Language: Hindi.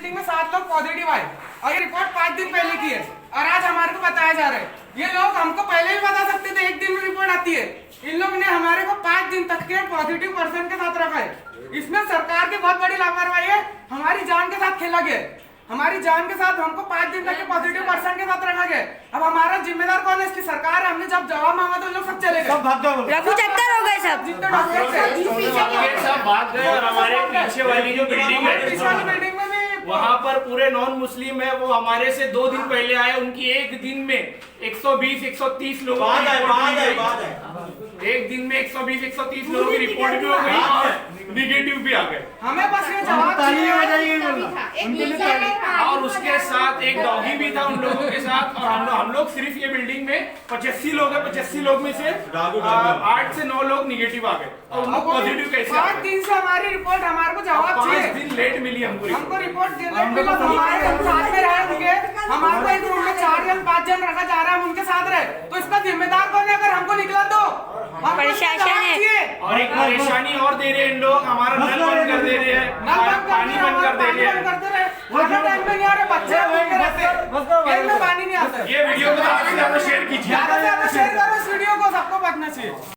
बिल्डिंग में 7 लोग पॉजिटिव आए और ये रिपोर्ट 5 दिन पहले की है और आज हमारे को बताया जा रहा है। ये लोग हमको पहले भी बता सकते थे, 1 दिन में रिपोर्ट आती है। इन लोग ने हमारे को 5 दिन तक के पॉजिटिव पर्सन के साथ रखा है। इसमें सरकार की बहुत बड़ी लापरवाही है। हमारी जान के साथ खेला गया, हमारी जान के साथ हमको 5 दिन तक के पॉजिटिव पर्सन के साथ रखा गया। अब हमारा जिम्मेदार कौन है? इसकी सरकार है। हमने जब जवाब मांगा तो लोग सब चले गए, रघु चक्कर हो गए सब। जितने डॉक्टर थे सब भाग गए और हमारे पीछे वाली जो बिल्डिंग है बिल्डिंग में भी वहाँ पर पूरे नॉन मुस्लिम है, वो हमारे से 2 दिन पहले आए। उनकी एक दिन में 120-130 लोगों की एक दिन में 120-130 लोगों की रिपोर्ट भी हो गई और निगेटिव भी आ गए। हमें बस ये जवाब और उसके साथ एक डॉगी भी था उन लोगों के साथ। और हम लोग सिर्फ ये बिल्डिंग में 85 लोग हैं, 85 लोग में से 8 से 9 लोग निगेटिव आ गए। और उनको पॉजिटिव कैसे? 5 दिन से हमारी रिपोर्ट, हमारे को जवाब 5 चाहिए। दिन लेट मिली हमको रिपोर्ट हमारे साथ में रहे उनके, हमारे को एक रूम में 4 जन 5 जन रखा जा रहा है, हम उनके साथ रहे तो इसका जिम्मेदार कौन है? अगर हमको निकला तो प्रशासन है। और एक परेशानी और दे रहे हैं इन लोग, हमारा नल बंद कर दे रहे हैं, पानी बंद कर दे रहे हैं। टाइम में नहीं आ रहे, बच्चे में पानी नहीं आता। ये वीडियो को ज्यादा से ज्यादा शेयर कीजिए।